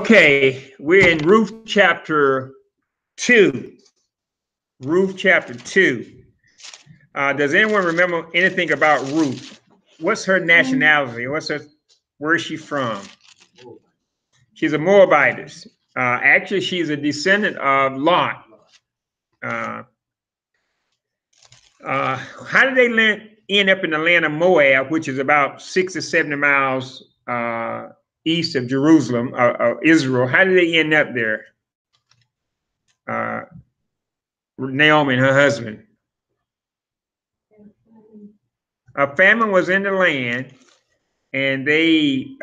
Okay, we're in Ruth chapter 2. Ruth chapter 2. Does anyone remember anything about Ruth? What's her nationality? Where is she from? She's a Moabitess. Actually, she's a descendant of Lot. How did they end up in the land of Moab, which is about 60 or 70 miles east of Jerusalem, Israel? How did they end up there? Naomi and her husband. A famine was in the land, and they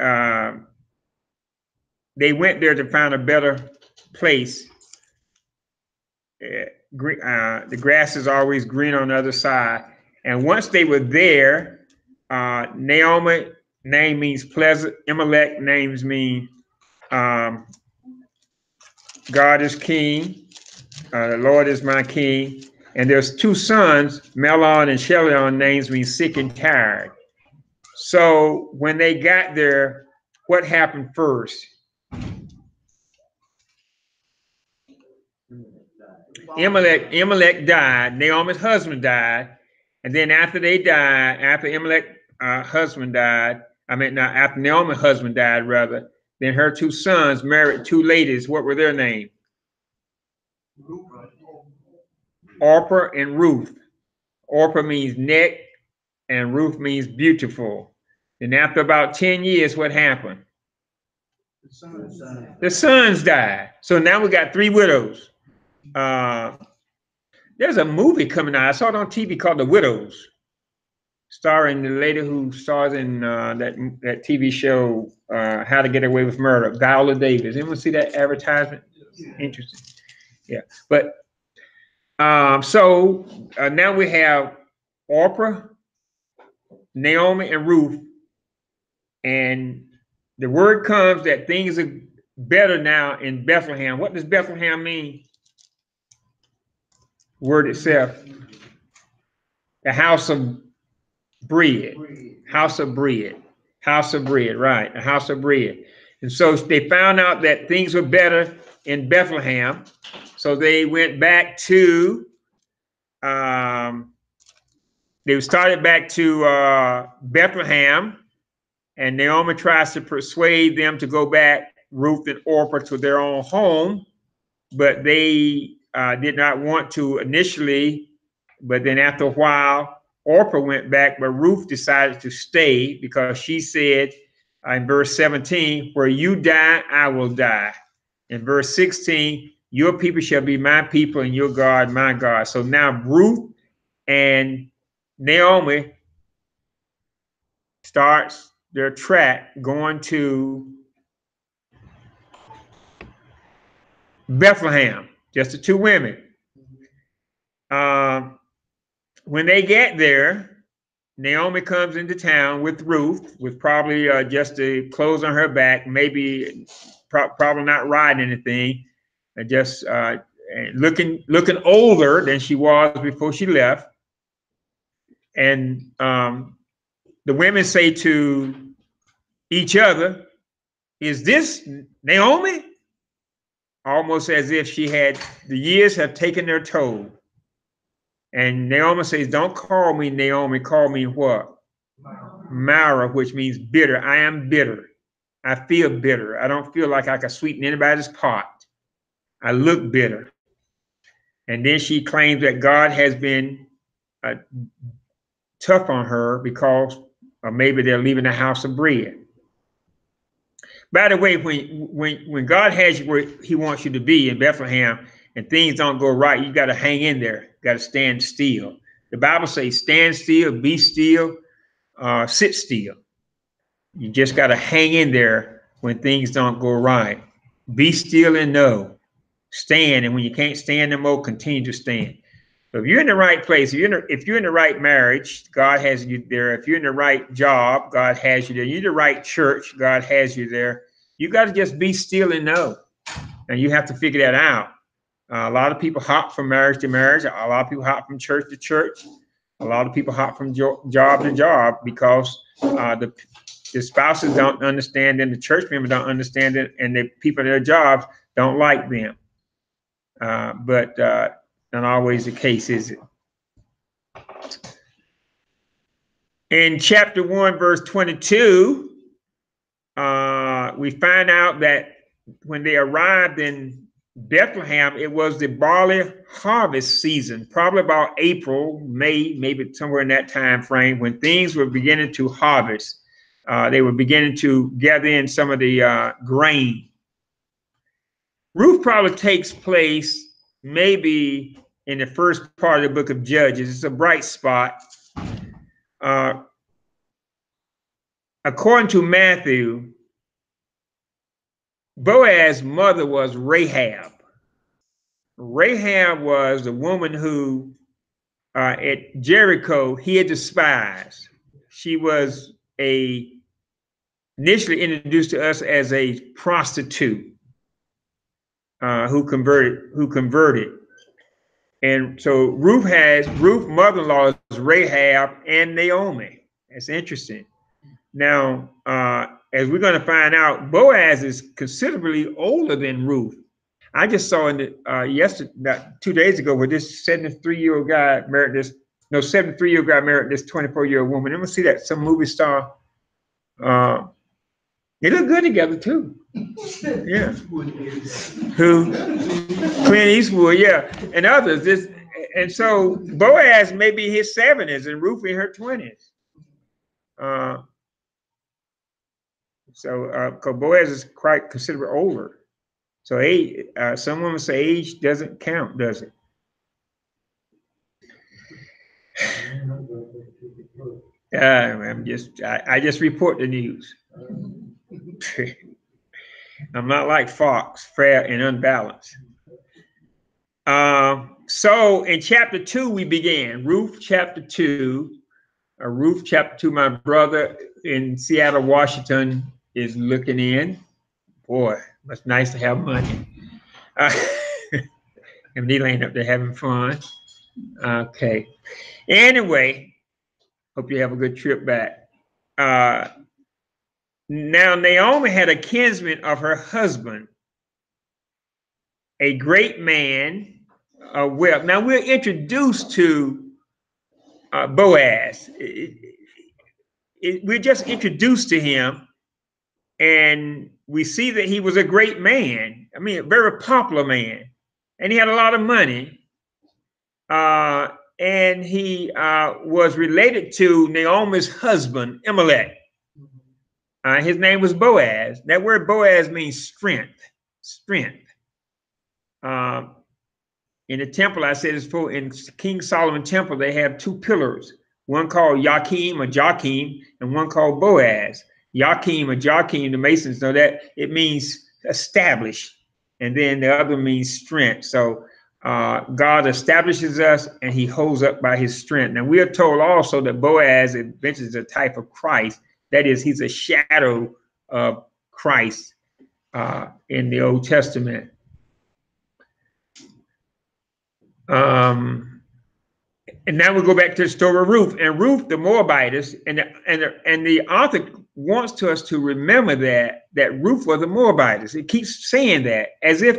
went there to find a better place. The grass is always green on the other side. And once they were there, Naomi name means pleasant. Elimelech names mean God is king. The Lord is my king. And there's two sons, Melon and Chelion, names mean sick and tired. So when they got there, what happened first? Elimelech died. Naomi's husband died. And then after they died, after Elimelech's husband died, after Naomi's husband died, rather, then her two sons married two ladies. What were their names? Orpah and Ruth. Orpah means neck, and Ruth means beautiful. And after about 10 years, what happened? The sons died. So now we got three widows. There's a movie coming out. I saw it on TV called The Widows, starring the lady who stars in that TV show, How to Get Away with Murder, Viola Davis. Anyone see that advertisement? Interesting. Yeah. But so now we have Orpah, Naomi, and Ruth. And the word comes that things are better now in Bethlehem. What does Bethlehem mean? Word itself. The house of bread. House of bread. House of bread, right. A house of bread. And so they found out that things were better in Bethlehem. So they went back to, they started back to Bethlehem. And Naomi tries to persuade them to go back, Ruth and Orpah, to their own home. But they did not want to initially. But then after a while, Orpah went back, but Ruth decided to stay because she said in verse 17, where you die, I will die. In verse 16, your people shall be my people and your God, my God. So now Ruth and Naomi starts their track going to Bethlehem, just the two women. When they get there, Naomi comes into town with Ruth, with probably just the clothes on her back, maybe probably not riding anything, just looking older than she was before she left. And the women say to each other, is this Naomi? Almost as if the years have taken their toll. And Naomi says, don't call me Naomi, call me what? Mara, which means bitter. I am bitter. I feel bitter. I don't feel like I can sweeten anybody's pot. I look bitter. And then she claims that God has been tough on her because maybe they're leaving the house of bread. By the way, when God has you where he wants you to be in Bethlehem and things don't go right, you got to hang in there. You got to stand still. The Bible says stand still, be still, sit still. You just got to hang in there when things don't go right. Be still and know. Stand, and when you can't stand no more, continue to stand. So if you're in the right place, if you're in the right marriage, God has you there. If you're in the right job, God has you there. You're in the right church, God has you there. You got to just be still and know. And you have to figure that out. A lot of people hop from marriage to marriage. A lot of people hop from church to church. A lot of people hop from job to job because the spouses don't understand them, the church members don't understand it, and the people at their jobs don't like them. But not always the case, is it? In chapter 1, verse 22, we find out that when they arrived in Bethlehem, it was the barley harvest season, probably about April, May, maybe somewhere in that time frame, when things were beginning to harvest. They were beginning to gather in some of the grain. Ruth probably takes place maybe in the first part of the book of Judges. It's a bright spot. According to Matthew, Boaz's mother was Rahab. Rahab was the woman who at Jericho he had despised. She was initially introduced to us as a prostitute who converted. And so Ruth mother-in-law is Rahab and Naomi. That's interesting. Now, as we're going to find out, Boaz is considerably older than Ruth. I just saw in the 2 days ago where this 73-year-old guy married this 73-year-old guy married this 24-year-old woman. I'm gonna see that some movie star. They look good together too. Yeah. Who? Clint Eastwood, yeah, and others. And so Boaz may be his 70s and Ruth in her 20s. Because Boaz is quite considerably older. So some women say age doesn't count, does it? I just report the news. I'm not like Fox, fair and unbalanced. So in chapter 2 we began. Ruth chapter 2. My brother in Seattle, Washington is looking in. Boy, it's nice to have money. And Neil ain't up there having fun. Okay. Anyway, hope you have a good trip back. Now, Naomi had a kinsman of her husband, a great man of wealth. Now, we're introduced to Boaz. We're just introduced to him, and we see that he was a great man. I mean, a very popular man, and he had a lot of money. And he was related to Naomi's husband, Elimelech. His name was Boaz. That word Boaz means strength. In the temple, I said in King Solomon temple, they have 2 pillars, one called Joachim, and one called Boaz. Joachim, the Masons know that it means establish, and then the other means strength. So God establishes us and he holds up by his strength. Now we are told also that Boaz is a type of Christ. That is, he's a shadow of Christ in the Old Testament. And now we go back to the story of Ruth. And Ruth, the Moabitess, and the author wants us to remember that Ruth was a Moabitess. It keeps saying that as if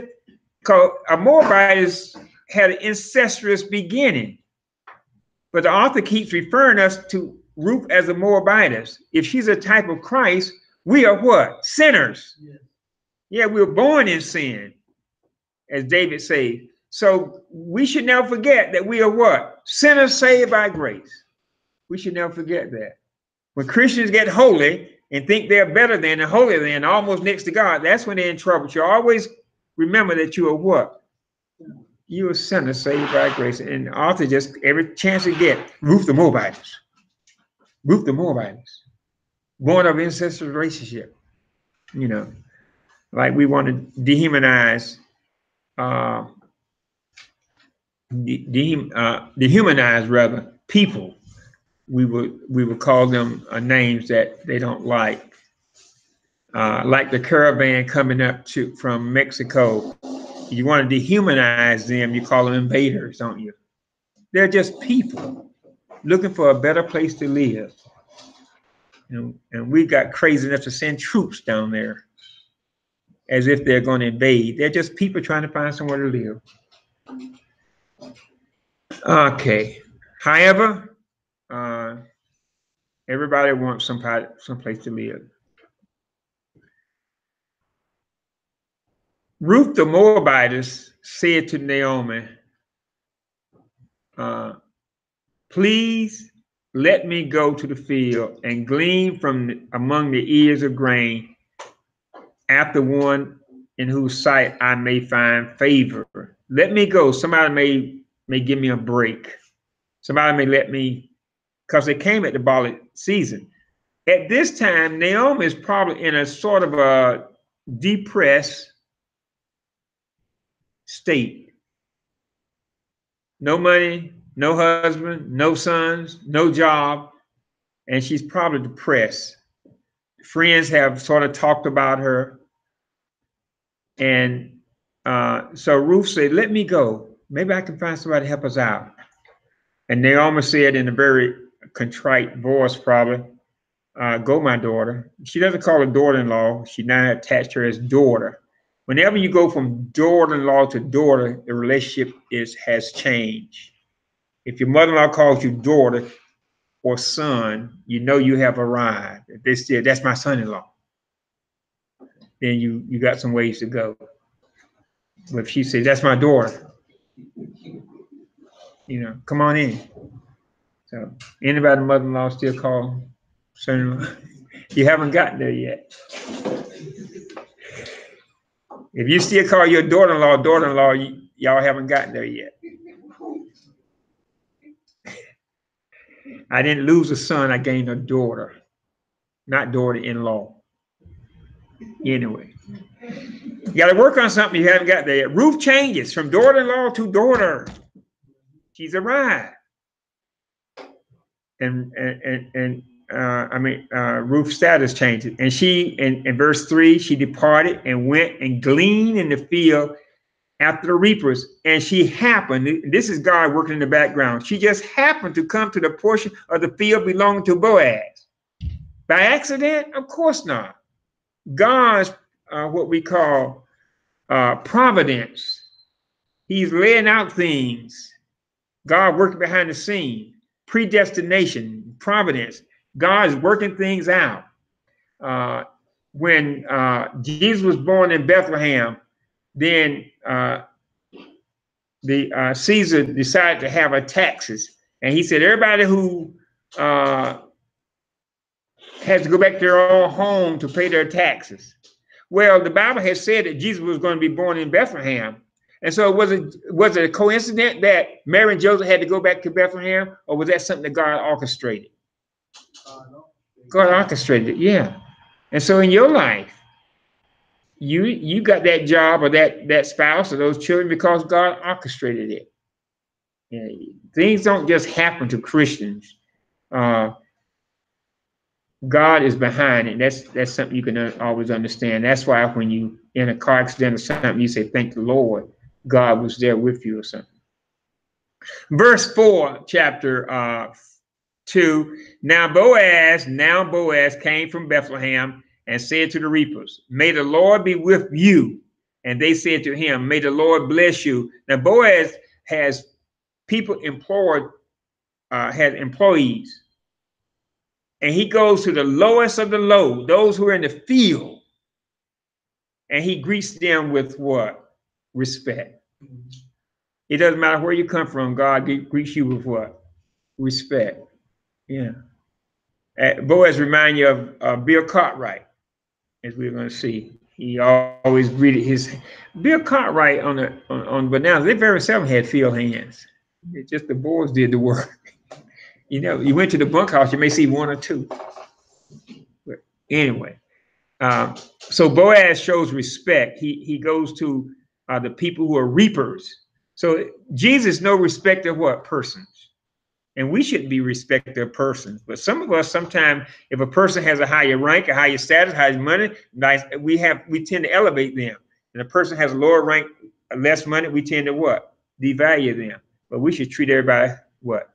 a Moabitess had an incestuous beginning. But the author keeps referring us to Ruth as a Moabitess. If she's a type of Christ, we are what? Sinners. Yeah, we were born in sin, as David says. So we should never forget that we are what? Sinners saved by grace. We should never forget that. When Christians get holy and think they're better than and holier than, almost next to God, that's when they're in trouble. You always remember that you are what? You are sinners saved by grace. And the author just, every chance to get, Ruth the Moabitess. Born of incestuous relationship. You know, like we want to dehumanize rather people. We would call them names that they don't like the caravan coming up from Mexico. You want to dehumanize them, you call them invaders, don't you? They're just people looking for a better place to live. And we got crazy enough to send troops down there as if they're going to invade. They're just people trying to find somewhere to live. Okay. However, everybody wants someplace to live. Ruth the Moabitess said to Naomi, please let me go to the field and glean from among the ears of grain after one in whose sight I may find favor. Let me go. Somebody may give me a break. Somebody may let me, because they came at the barley season. At this time, Naomi is probably in a sort of a depressed state. No money, no husband, no sons, no job, and she's probably depressed. Friends have sort of talked about her. And so Ruth said, let me go. Maybe I can find somebody to help us out. And Naomi said in a very contrite voice, probably, go, my daughter. She doesn't call her daughter-in-law. She now attached her as daughter. Whenever you go from daughter-in-law to daughter, the relationship has changed. If your mother-in-law calls you daughter or son, you know you have arrived. If they said, that's my son-in-law, then you got some ways to go. But if she says, that's my daughter, come on in. So anybody mother-in-law still call son-in-law? You haven't gotten there yet. If you still call your daughter-in-law, y'all haven't gotten there yet. I didn't lose a son, I gained a daughter, not daughter-in-law. Anyway, you got to work on something you haven't got there yet. Ruth changes from daughter-in-law to daughter. She's arrived. And Ruth's status changes. And she, in verse 3, she departed and went and gleaned in the field after the reapers. And she happened, this is God working in the background, she just happened to come to the portion of the field belonging to Boaz. By accident? Of course not. God's what we call providence. He's laying out things. God working behind the scene. Predestination, providence. God is working things out. When Jesus was born in Bethlehem, then the Caesar decided to have a taxes, and he said everybody who has to go back to their own home to pay their taxes. Well, the Bible has said that Jesus was going to be born in Bethlehem, and so was it a coincidence that Mary and Joseph had to go back to Bethlehem, or was that something that God orchestrated? God orchestrated it, yeah. And so in your life, you got that job or that spouse or those children because God orchestrated it. Things don't just happen to Christians. God is behind it. That's something you can always understand. That's why when you in a car accident or something, you say, thank the Lord, God was there with you or something. Verse 4, chapter 2. Now Boaz came from Bethlehem and said to the reapers, may the Lord be with you. And they said to him, may the Lord bless you. Now Boaz has people employed, has employees. And he goes to the lowest of the low, those who are in the field. And he greets them with what? Respect. It doesn't matter where you come from, God greets you with what? Respect. Yeah. Boaz reminds you of Bill Cartwright, as we're going to see. He always greeted his Bill Cartwright on bananas. They very seldom had field hands. It's just the boys did the work. You went to the bunkhouse, you may see one or two. But anyway, so Boaz shows respect. He goes to the people who are reapers. So Jesus is no respecter of what? Persons. And we shouldn't be respected of persons. But some of us, sometimes, if a person has a higher rank, a higher status, higher money, we tend to elevate them. And a person has a lower rank, less money, we tend to what? Devalue them. But we should treat everybody what?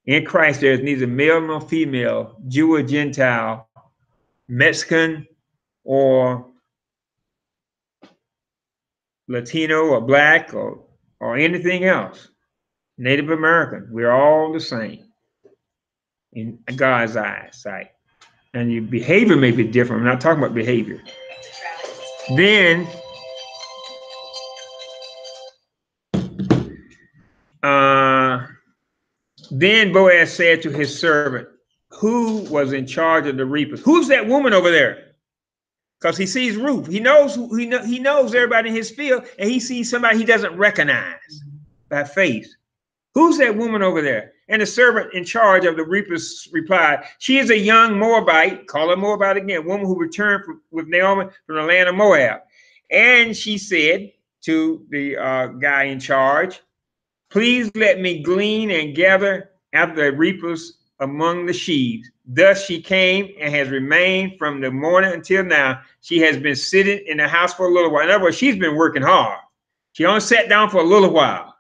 In Christ, there is neither male nor female, Jew or Gentile, Mexican or Latino or black or anything else. Native American. We're all the same in God's eyesight. And your behavior may be different. I'm not talking about behavior. Then Boaz said to his servant, who was in charge of the reapers, who's that woman over there? Because he sees Ruth. He knows he knows everybody in his field, and he sees somebody he doesn't recognize by face. Who's that woman over there? And the servant in charge of the reapers replied, she is a young Moabite, call her Moabite again, woman who returned with Naomi from the land of Moab. And she said to the guy in charge, please let me glean and gather after the reapers among the sheaves. Thus she came and has remained from the morning until now. She has been sitting in the house for a little while. In other words, she's been working hard. She only sat down for a little while.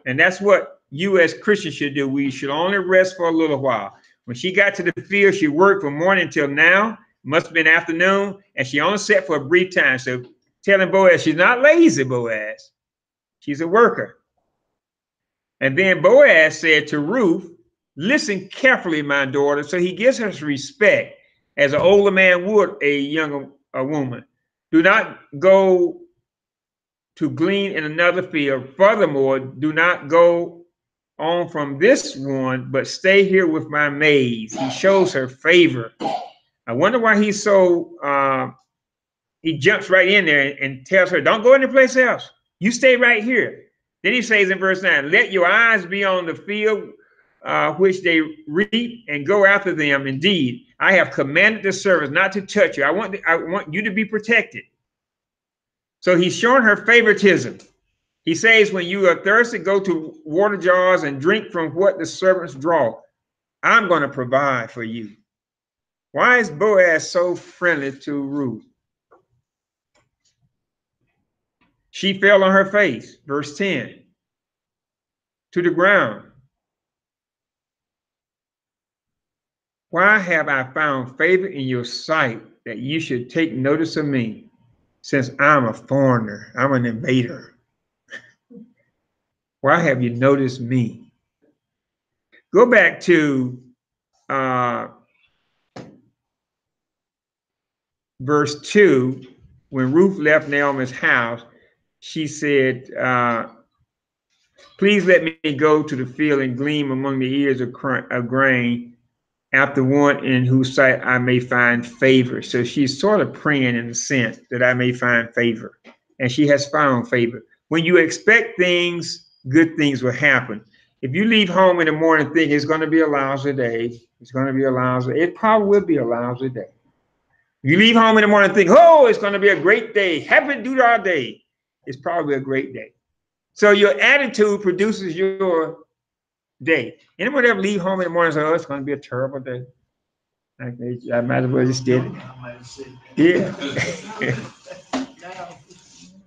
And that's what you as Christians should do. We should only rest for a little while. When she got to the field, she worked from morning until now. Must have been afternoon. And she only sat for a brief time. So telling Boaz, she's not lazy, Boaz. She's a worker. And then Boaz said to Ruth, listen carefully, my daughter. So he gives her respect as an older man would a younger woman. Do not go to glean in another field. Furthermore, do not go on from this one, but stay here with my maids. He shows her favor. I wonder why he's so, he jumps right in there and tells her, don't go any place else. You stay right here. Then he says in verse 9, let your eyes be on the field which they reap and go after them. Indeed, I have commanded the servants not to touch you. I want you to be protected. So he's showing her favoritism. He says, when you are thirsty, go to water jars and drink from what the servants draw. I'm going to provide for you. Why is Boaz so friendly to Ruth? She fell on her face, verse 10, to the ground. Why have I found favor in your sight that you should take notice of me, since I'm a foreigner, I'm an invader? Why have you noticed me? Go back to verse 2. When Ruth left Naomi's house, she said, please let me go to the field and glean among the ears of grain after one in whose sight I may find favor. So she's sort of praying in a sense that I may find favor. And she has found favor. When you expect things, good things will happen. If you leave home in the morning thinking it's going to be a lousy day, it's going to be a lousy, it probably will be a lousy day. If you leave home in the morning and think, oh, it's going to be a great day, happy do our day, it's probably a great day. So your attitude produces your day. Anyone ever leave home in the morning and say, oh, it's going to be a terrible day? I might as well just did it. Yeah.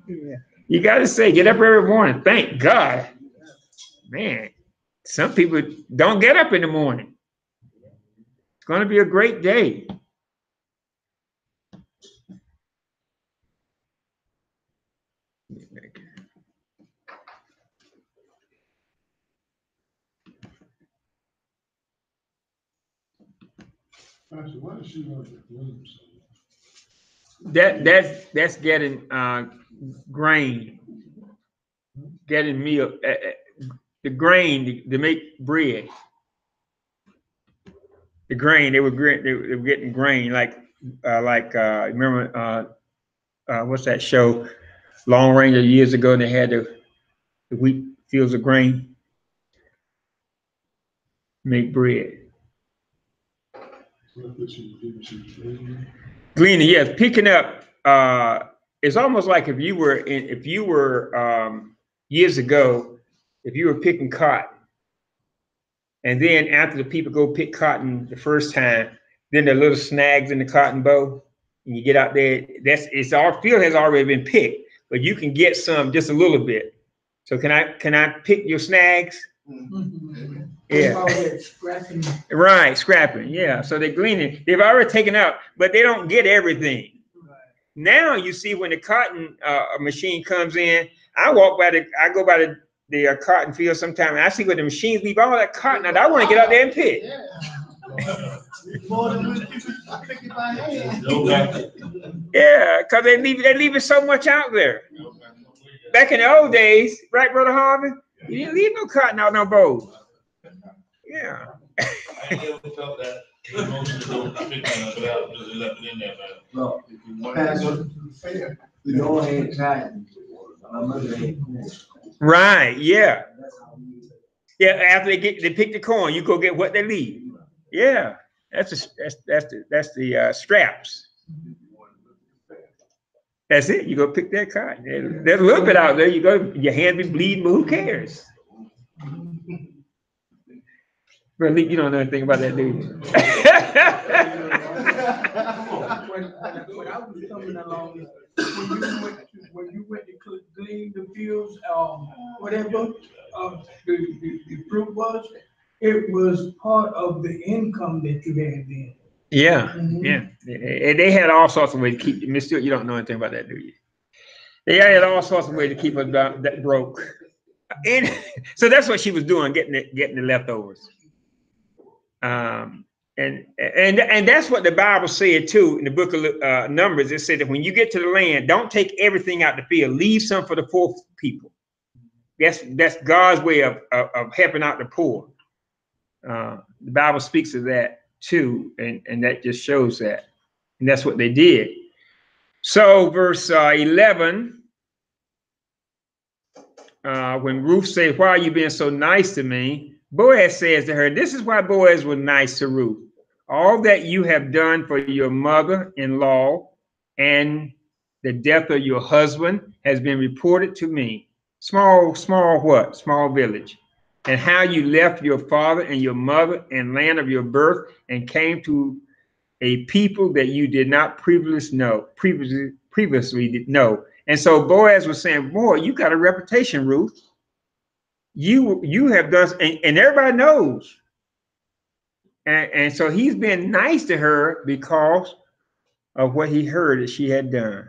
Yeah. You got to say, get up every morning. Thank God. Man, some people don't get up in the morning. It's going to be a great day. That's getting grain, getting meal, the grain to make bread. The grain they were getting grain like remember what's that show, Long Ranger years ago, and they had the wheat fields of grain, make bread. Gleaning, yes, picking up. It's almost like if you were years ago, if you were picking cotton, and then after the people go pick cotton the first time, then there are little snags in the cotton bow, and you get out there. Our field has already been picked, but you can get some just a little bit. So can I pick your snags? Mm-hmm. Yeah. Right, scrapping. Yeah. So they're gleaning. They've already taken out, but they don't get everything. Now you see when the cotton machine comes in, I go by the cotton field sometime, and I see where the machines leave all that cotton out. I want to get out there and pick. Yeah, because they leaving so much out there. Back in the old days, right, Brother Harvey? You didn't leave no cotton out no bowls. Yeah. I never felt that emotion to go picking it up because they left it in there, man. Look, if you want to we don't ain't cotton. Right, yeah. Yeah, after they pick the corn, you go get what they leave. Yeah. That's the straps. That's it. You go pick that cotton. There's a little bit out there. You go, your hand be bleeding, but who cares? But you don't know anything about that, do you? When I was coming along, when you went to glean the fields, whatever the fruit was, it was part of the income that you had then. Yeah, yeah. They had all sorts of ways to keep Miss Stewart. You don't know anything about that, do you? They had all sorts of ways to keep us that broke, and so that's what she was doing, getting the leftovers. And that's what the Bible said too in the book of Numbers. It said that when you get to the land, don't take everything out the field. Leave some for the poor people. That's God's way of helping out the poor. The Bible speaks of that too, and that just shows that. And that's what they did. So verse 11, when Ruth said, "Why are you being so nice to me?" Boaz says to her, this is why Boaz was nice to Ruth. All that you have done for your mother-in-law and the death of your husband has been reported to me. Small what? Small village. And how you left your father and your mother and land of your birth and came to a people that you did not previously know. And so Boaz was saying, boy, you got a reputation, Ruth. You have done, and everybody knows. And so he's been nice to her because of what he heard that she had done.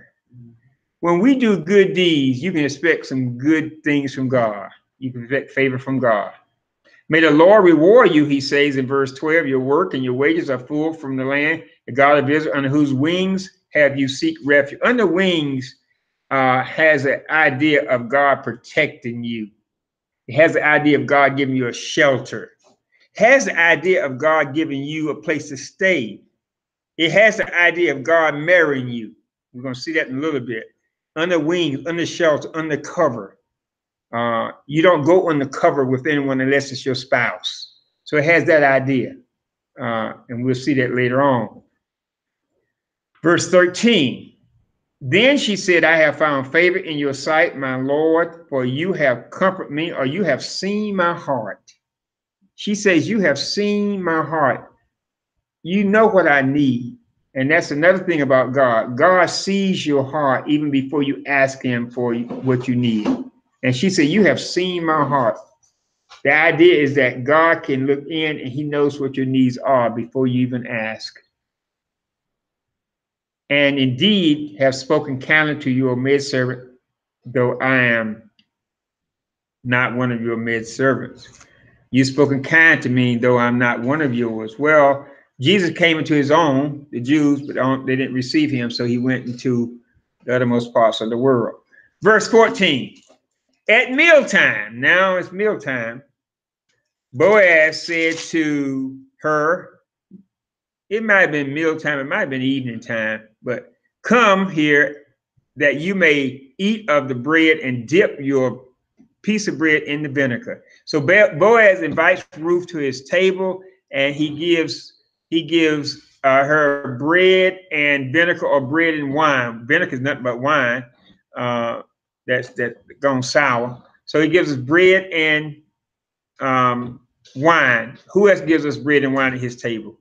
When we do good deeds, you can expect some good things from God. You can expect favor from God. May the Lord reward you, he says in verse 12, your work and your wages are full from the land, the God of Israel, under whose wings have you seek refuge. Under wings has an idea of God protecting you. It has the idea of God giving you a shelter. It has the idea of God giving you a place to stay. It has the idea of God marrying you. We're going to see that in a little bit. Under wings, under shelter, under cover. You don't go under cover with anyone unless it's your spouse. So it has that idea. And we'll see that later on. Verse 13. Then she said, I have found favor in your sight, my Lord, for you have comforted me, or you have seen my heart. She says, you have seen my heart. You know what I need. And that's another thing about God. God sees your heart even before you ask him for what you need. And she said, you have seen my heart. The idea is that God can look in and he knows what your needs are before you even ask. And indeed have spoken kindly to your maidservant, though I am not one of your maidservants. You've spoken kind to me, though I'm not one of yours. Well, Jesus came into his own, the Jews, but they didn't receive him, so he went into the uttermost parts of the world. Verse 14, at mealtime, now it's mealtime, Boaz said to her, it might have been mealtime, it might have been evening time, but come here that you may eat of the bread and dip your piece of bread in the vinegar. So Boaz invites Ruth to his table, and he gives her bread and vinegar, or bread and wine. Vinegar is nothing but wine that's gone sour. So he gives us bread and wine. Who else gives us bread and wine at his table?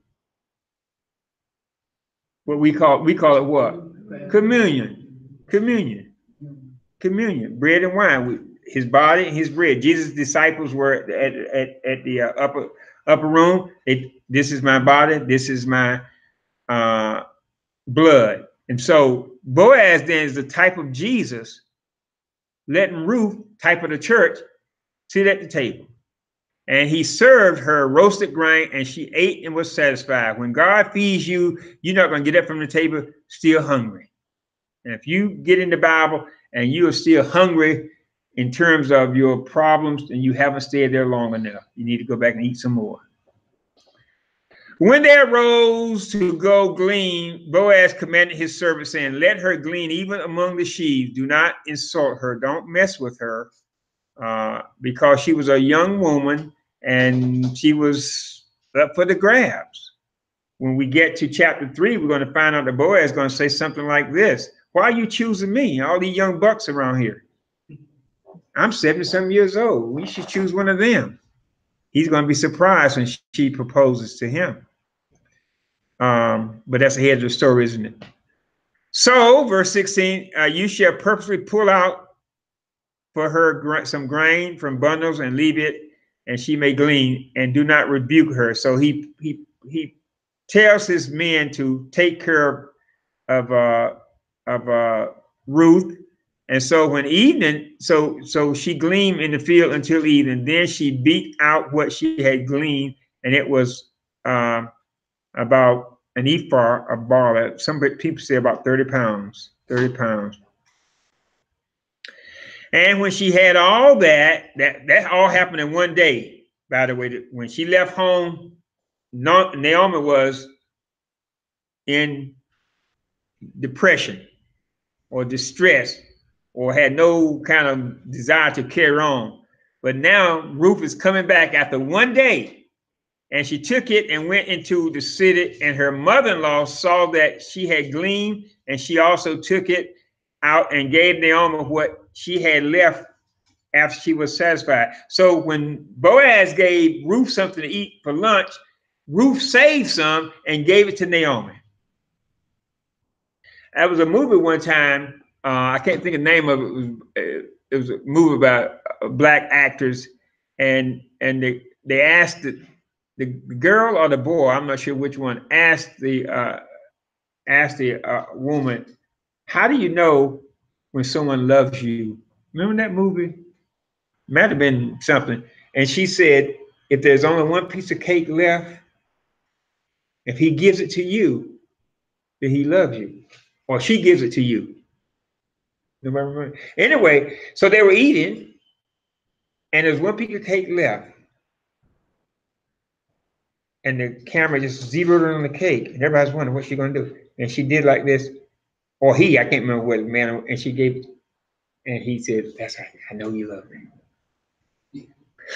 What we call it what? Communion. Bread and wine. his body and his bread. Jesus' disciples were at the upper room. This is my body. This is my blood. And so Boaz then is the type of Jesus, letting Ruth, type of the church, sit at the table. And he served her roasted grain, and she ate and was satisfied. When God feeds you, you're not going to get up from the table still hungry. And if you get in the Bible and you are still hungry in terms of your problems and you haven't stayed there long enough, you need to go back and eat some more. When they arose to go glean, Boaz commanded his servant, saying, let her glean even among the sheaves. Do not insult her. Don't mess with her, because she was a young woman and she was up for the grabs. When we get to chapter 3, we're going to find out that Boaz is going to say something like this. Why are you choosing me? All these young bucks around here. I'm 70-some years old. We should choose one of them. He's going to be surprised when she proposes to him. But that's ahead of the story, isn't it? So, verse 16, you shall purposely pull out for her some grain from bundles and leave it, and she may glean, and do not rebuke her. So he tells his men to take care of Ruth. And so when evening, so she gleaned in the field until evening. Then she beat out what she had gleaned, and it was about an ephah of barley. Some people say about 30 pounds. 30 pounds. And when she had all that all happened in one day. By the way, when she left home, Naomi was in depression or distress, or had no kind of desire to carry on. But now Ruth is coming back after one day, and she took it and went into the city, and her mother-in-law saw that she had gleaned, and she also took it out and gave Naomi what she had left after she was satisfied. So when Boaz gave Ruth something to eat for lunch, Ruth saved some and gave it to Naomi. That was a movie one time. I can't think of the name of it. It was a movie about black actors, and they asked the girl or the boy, I'm not sure which one, asked the woman, how do you know when someone loves you? Remember that movie? Might have been something. And she said, if there's only one piece of cake left, if he gives it to you, then he loves you. Or she gives it to you. Anyway, so they were eating, and there's one piece of cake left. And the camera just zeroed in on the cake. And everybody's wondering what she's going to do. And she did like this. Or he, I can't remember what man. And she gave it. And he said, that's right. I know you love me.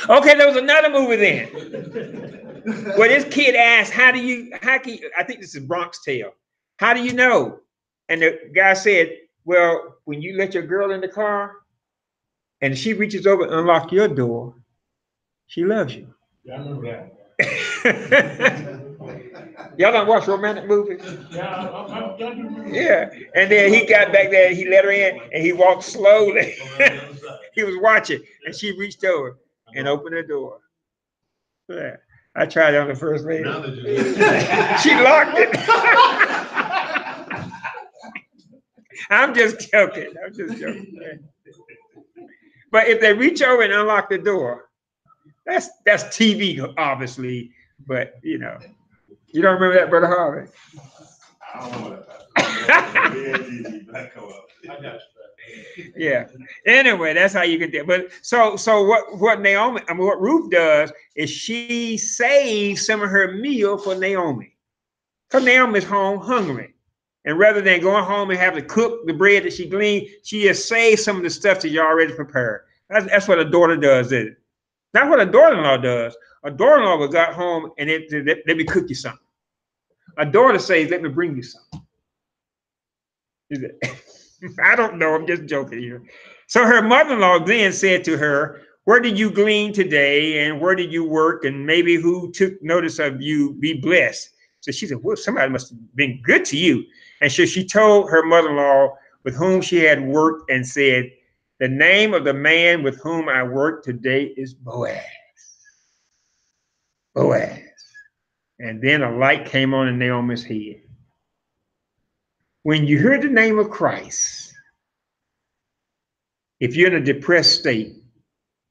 Okay, there was another movie then. Where this kid asked, how can you, I think this is Bronx Tale. How do you know? And the guy said, well, when you let your girl in the car and she reaches over and unlocks your door, she loves you. Yeah, I remember that. Y'all don't watch romantic movies? Yeah, yeah. And then he got back there, he let her in, and he walked slowly. He was watching, and she reached over and opened the door. Yeah. I tried it on the first lady. She locked it. I'm just joking. But if they reach over and unlock the door, that's TV, obviously. But you know, you don't remember that, Brother Harvey? I don't know that. Yeah. Anyway, that's how you get there. But so what Naomi, I mean, what Ruth does is she saves some of her meal for Naomi, because Naomi's home hungry. And rather than going home and have to cook the bread that she gleaned, she just saves some of the stuff that you already prepared. That's what a daughter does, isn't it? Not what a daughter-in-law does. A daughter-in-law will go home and let me cook you something. A daughter says, let me bring you something. I don't know. I'm just joking here. So her mother-in-law then said to her, where did you glean today? And where did you work? And maybe who took notice of you? Be blessed. So she said, well, somebody must have been good to you. And so she told her mother-in-law with whom she had worked and said, The name of the man with whom I work today is Boaz. Boaz. And then a light came on in Naomi's head. When you hear the name of Christ, if you're in a depressed state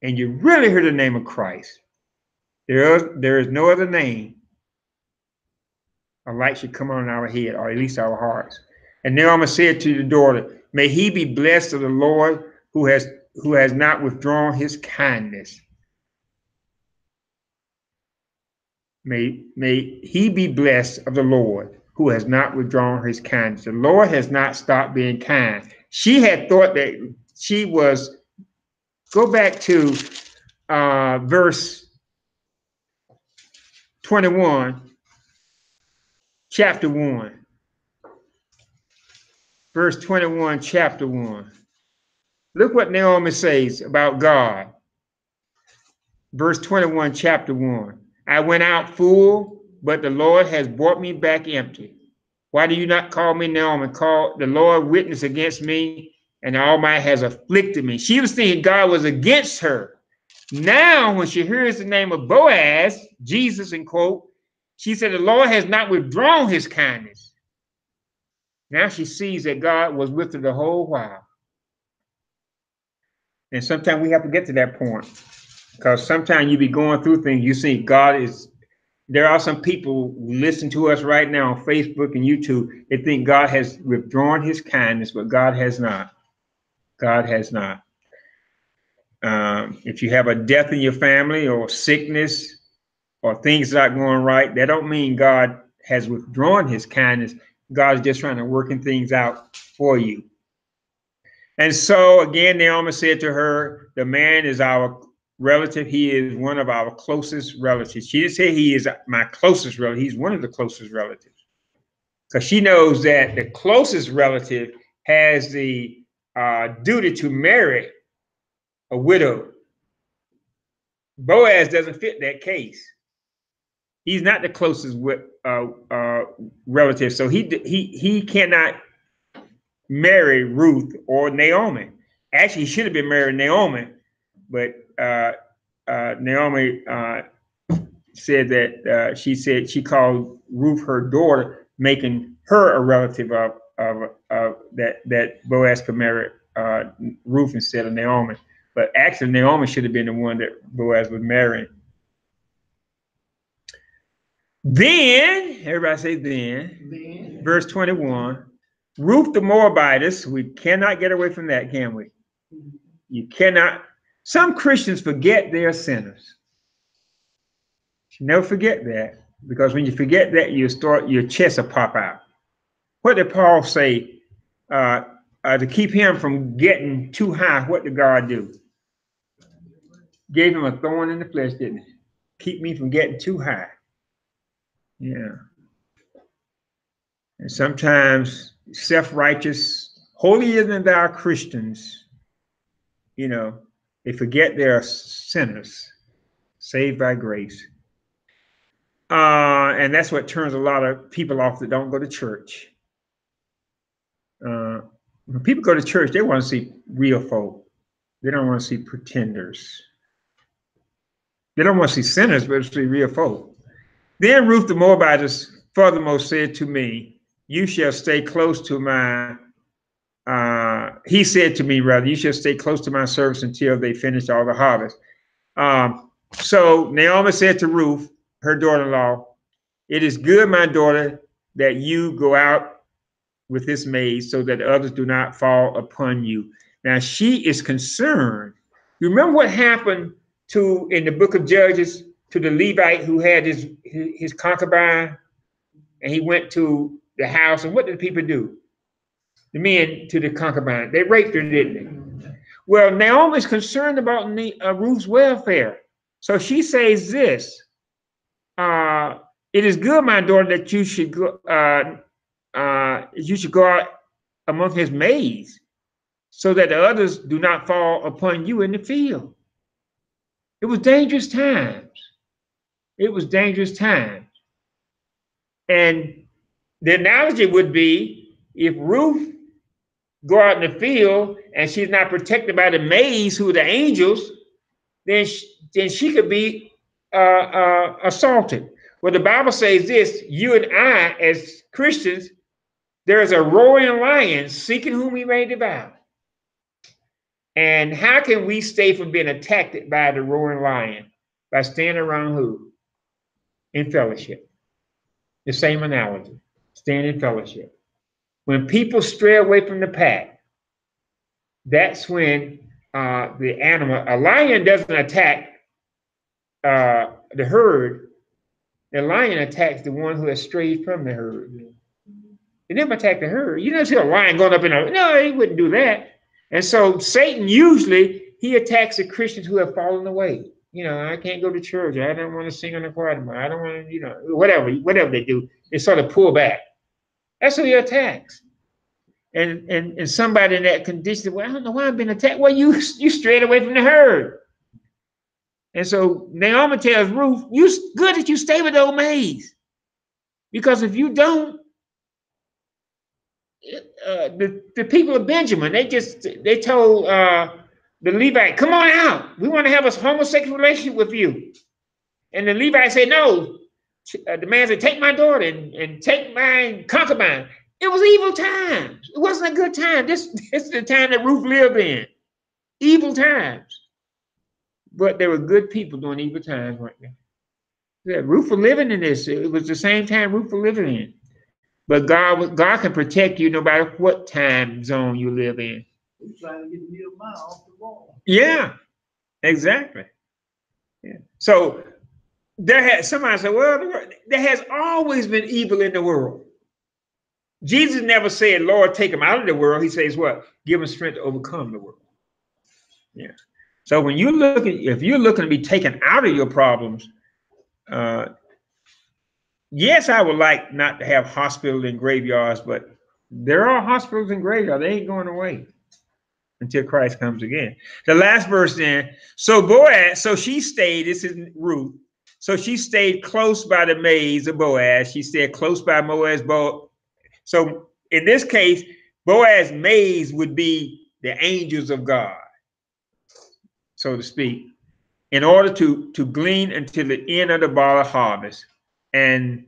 and you really hear the name of Christ, there is no other name. A light should come on in our head, or at least our hearts. And Naomi said to the daughter, may he be blessed of the Lord who has not withdrawn his kindness. May he be blessed of the Lord who has not withdrawn his kindness. The Lord has not stopped being kind. She had thought that she was, go back to verse 21, chapter 1. Verse 21, chapter 1. Look what Naomi says about God. Verse 21, chapter 1. I went out full, but the Lord has brought me back empty. Why do you not call me Naomi? Call the Lord witness against me, and the Almighty has afflicted me. She was thinking God was against her. Now, when she hears the name of Boaz, Jesus in quote, she said, the Lord has not withdrawn his kindness. Now she sees that God was with her the whole while. And sometimes we have to get to that point, because sometimes you be going through things, you see God is, there are some people who listen to us right now on Facebook and YouTube, they think God has withdrawn his kindness, but God has not. God has not. If you have a death in your family or sickness or things not going right, that don't mean God has withdrawn his kindness. God is just trying to working things out for you. And so again, Naomi said to her, the man is our relative. He is one of our closest relatives. She didn't say he is my closest relative. He's one of the closest relatives. Because she knows that the closest relative has the duty to marry a widow. Boaz doesn't fit that case. He's not the closest relative, so he cannot marry Ruth or Naomi. Actually, he should have been married Naomi, but Naomi said that she called Ruth her daughter, making her a relative of that Boaz could marry Ruth instead of Naomi. But actually, Naomi should have been the one that Boaz was marrying. Then, everybody say then, verse 21, Ruth the Moabitess, we cannot get away from that, can we? You cannot. Some Christians forget they are sinners. You never forget that, because when you forget that, your chest will pop out. What did Paul say? To keep him from getting too high, what did God do? Gave him a thorn in the flesh, didn't he? Keep me from getting too high. Yeah. And sometimes self-righteous, holier than thou Christians, they forget they're sinners, saved by grace. And that's what turns a lot of people off that don't go to church. When people go to church, they want to see real folk. They don't want to see pretenders. They don't want to see sinners, but see real folk. Then Ruth the Moabitess furthermore said to me, you shall stay close to my, he said to me, rather, you shall stay close to my servants until they finish all the harvest. So Naomi said to Ruth, her daughter-in-law, it is good, my daughter, that you go out with this maid so that others do not fall upon you. Now she is concerned. You remember what happened in the book of Judges to the Levite who had his concubine, and he went to the house, and what did the people do? The men to the concubine, they raped her, didn't they? Well, Naomi's concerned about Ruth's welfare. So she says this, it is good, my daughter, that you should go out among his maids so that the others do not fall upon you in the field. It was dangerous times. It was dangerous times. And the analogy would be if Ruth go out in the field and she's not protected by the maids who are the angels, then she could be assaulted. Well, the Bible says this: you and I, as Christians, there is a roaring lion seeking whom he may devour. And how can we stay from being attacked by the roaring lion? By staying around who? In fellowship. The same analogy. Staying in fellowship. When people stray away from the pack, that's when the animal, a lion doesn't attack the herd. The lion attacks the one who has strayed from the herd. They never attack the herd. You don't see a lion going up in a, no, he wouldn't do that. And so Satan usually, he attacks the Christians who have fallen away. You know, I can't go to church. I don't want to sing on the choir tomorrow. I don't want to, you know, whatever they do, they sort of pull back. That's who he attacks. And somebody in that condition, well, I don't know why I'm being attacked. Well, you strayed away from the herd. And so Naomi tells Ruth, you good that you stay with those maids. Because if you don't, the people of Benjamin, they told the Levite, come on out. We want to have a homosexual relationship with you. And the Levite said, no. The man said, take my daughter and take my concubine. It was evil times. It wasn't a good time. This is the time that Ruth lived in. Evil times. But there were good people during evil times right there. Yeah, Ruth was living in this. It was the same time Ruth was living in. But God can protect you no matter what time zone you live in. He's trying to get the little mile off the wall. Yeah, exactly. Yeah. So somebody said, well, there has always been evil in the world. Jesus never said, Lord, take him out of the world. He says what? Give him strength to overcome the world. Yeah. So when you look at, if you're looking to be taken out of your problems, yes, I would like not to have hospitals and graveyards, but there are hospitals and graveyards. They ain't going away until Christ comes again. The last verse then, so Boaz, so she stayed, this is Ruth, so she stayed close by the maids of Boaz. She stayed close by Boaz. So in this case, Boaz's maids would be the angels of God, so to speak, in order to glean until the end of the barley harvest and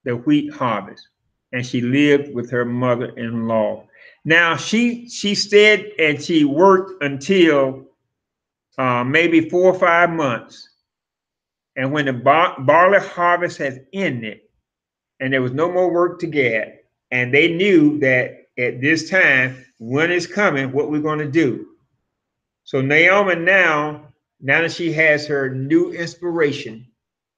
the wheat harvest. And she lived with her mother-in-law. Now she stayed and she worked until maybe 4 or 5 months. And when the barley harvest has ended and there was no more work to get, and they knew that at this time, when it's coming, what we're going to do. So Naomi now that she has her new inspiration,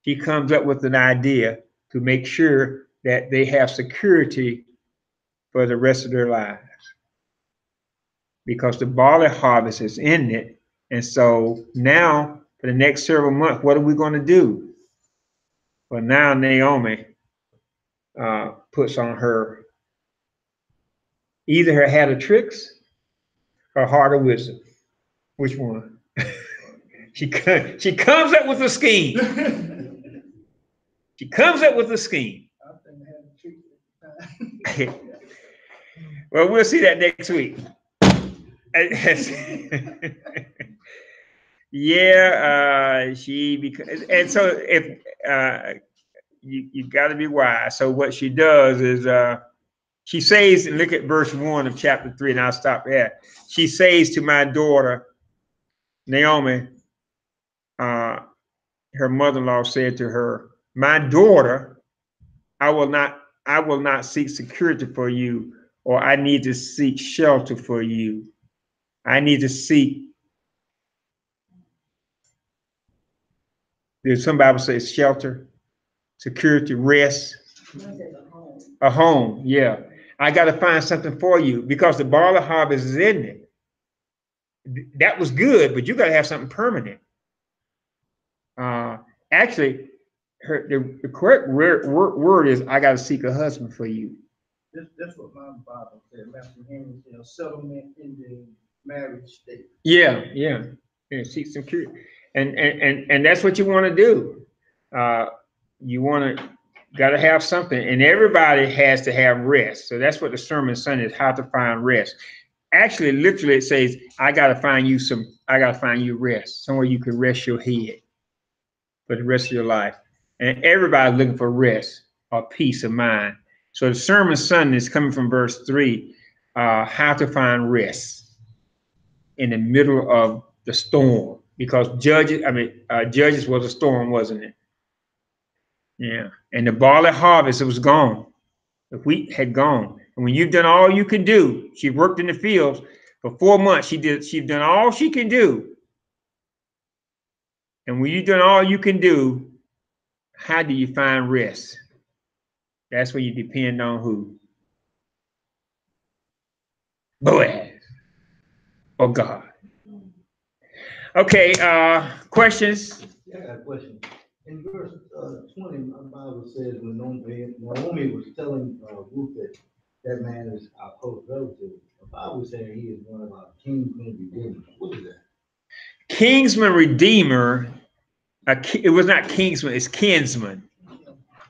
she comes up with an idea to make sure that they have security for the rest of their lives. Because the barley harvest is ended. And so now, for the next several months, what are we going to do? Well, now Naomi puts on her either her hat of tricks or heart of wisdom. Which one? She comes up with a scheme. She comes up with a scheme. Well, we'll see that next week. Yeah, and so if you got to be wise. So what she does is she says, and look at verse 1 of chapter 3, and I'll stop there. She says to my daughter Naomi, her mother-in-law said to her, my daughter, I will not seek security for you, or I need to seek shelter for you. I need to seek, there's some Bible says shelter, security, rest, a home. Yeah. I got to find something for you because the barley harvest is in it. That was good, but you got to have something permanent. Actually, the correct word is, I got to seek a husband for you. That's what my Bible said. Master Henry said, settlement in the marriage state. Yeah. Seek security, and that's what you want to do. You got to have something, and everybody has to have rest. So that's what the sermon Sunday is: how to find rest. actually, literally, it says, I gotta find you rest, somewhere you can rest your head for the rest of your life. And everybody's looking for rest or peace of mind. So the sermon Sunday is coming from verse 3, how to find rest in the middle of the storm. Because Judges was a storm, wasn't it? Yeah. And the barley harvest, it was gone. The wheat had gone. And when you've done all you can do, she worked in the fields for 4 months. She's done all she can do. And when you've done all you can do, how do you find rest? That's where you depend on who? Boaz or God. Okay, questions? Yeah, I got a question. In verse 20, my Bible says when Naomi was telling Ruth that man is our close relative, the Bible was saying he is one of our kinsmen redeemers. What is that? Kinsman Redeemer, it was not kinsman, it's kinsman.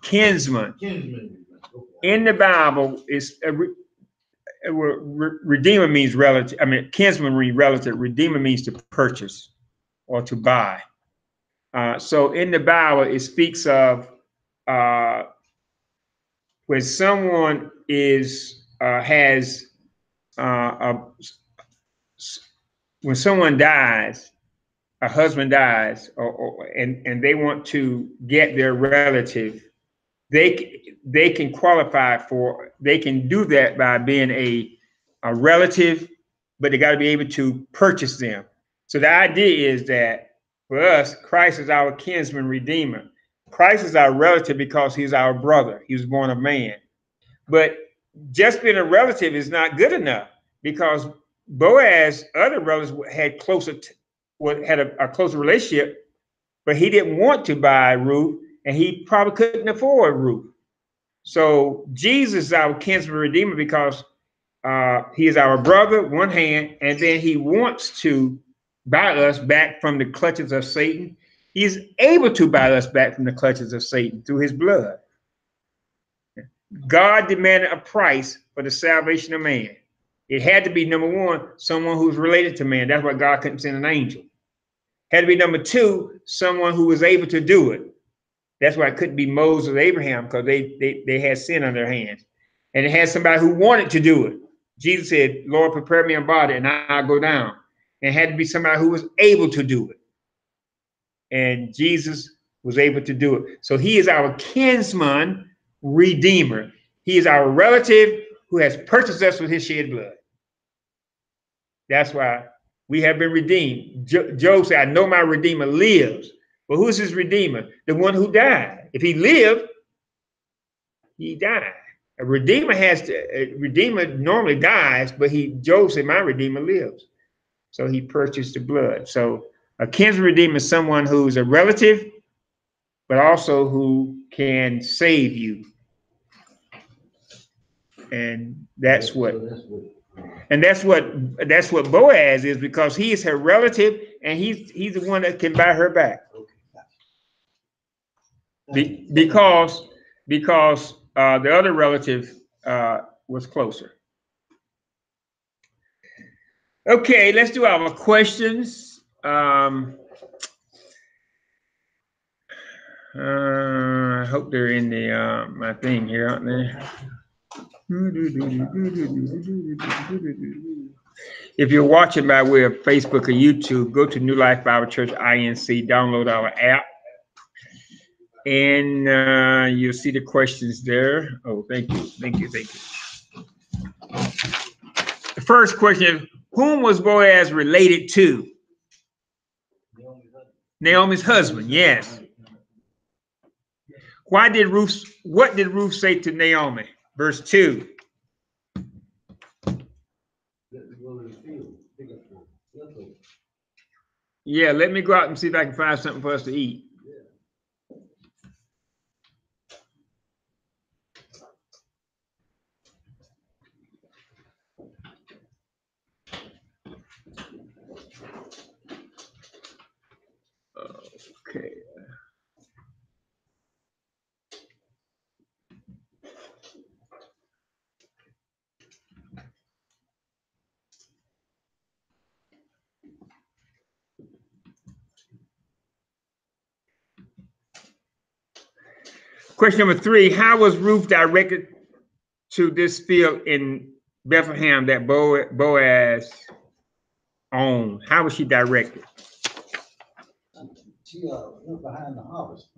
Kinsman. Kinsman. Okay. In the Bible, Redeemer means relative. I mean, kinsman means relative. Redeemer means to purchase or to buy. So in the Bible, it speaks of when someone when someone dies, a husband dies, and they want to get their relative, they can qualify for. They can do that by being a relative, but they got to be able to purchase them. So the idea is that for us, Christ is our kinsman redeemer. Christ is our relative because he's our brother. He was born of man. But just being a relative is not good enough because Boaz, other brothers had had a closer relationship, but he didn't want to buy Ruth, and he probably couldn't afford Ruth. So Jesus is our kinsman redeemer because he is our brother, one hand, and then he wants to buy us back from the clutches of Satan. He is able to buy us back from the clutches of Satan through his blood. God demanded a price for the salvation of man. It had to be, number one, someone who's related to man. That's why God couldn't send an angel. Had to be, number two, someone who was able to do it. That's why it couldn't be Moses or Abraham, because they had sin on their hands. And it had somebody who wanted to do it. Jesus said, Lord, prepare me a body and I'll go down. And it had to be somebody who was able to do it. And Jesus was able to do it. So he is our kinsman redeemer. He is our relative who has purchased us with his shed blood. That's why we have been redeemed. Job said, I know my Redeemer lives. But who's his Redeemer? The one who died. If he lived, he died. A Redeemer normally dies, but Job said, my Redeemer lives. So he purchased the blood. So a kinsman redeemer is someone who's a relative, but also who can save you. And that's what Boaz is, because he is her relative and he's the one that can buy her back. Because the other relative was closer. Okay, let's do our questions. I hope they're in the my thing here, aren't they? If you're watching by way of Facebook or YouTube, go to New Life Bible Church INC, download our app, and you'll see the questions there. Oh, thank you. The first question is, whom was Boaz related to? Naomi's husband, yes. What did Ruth say to Naomi? Verse 2. Yeah, let me go out and see if I can find something for us to eat. Okay. Question number 3, how was Ruth directed to this field in Bethlehem that Boaz owned? How was she directed? She went behind the harvest.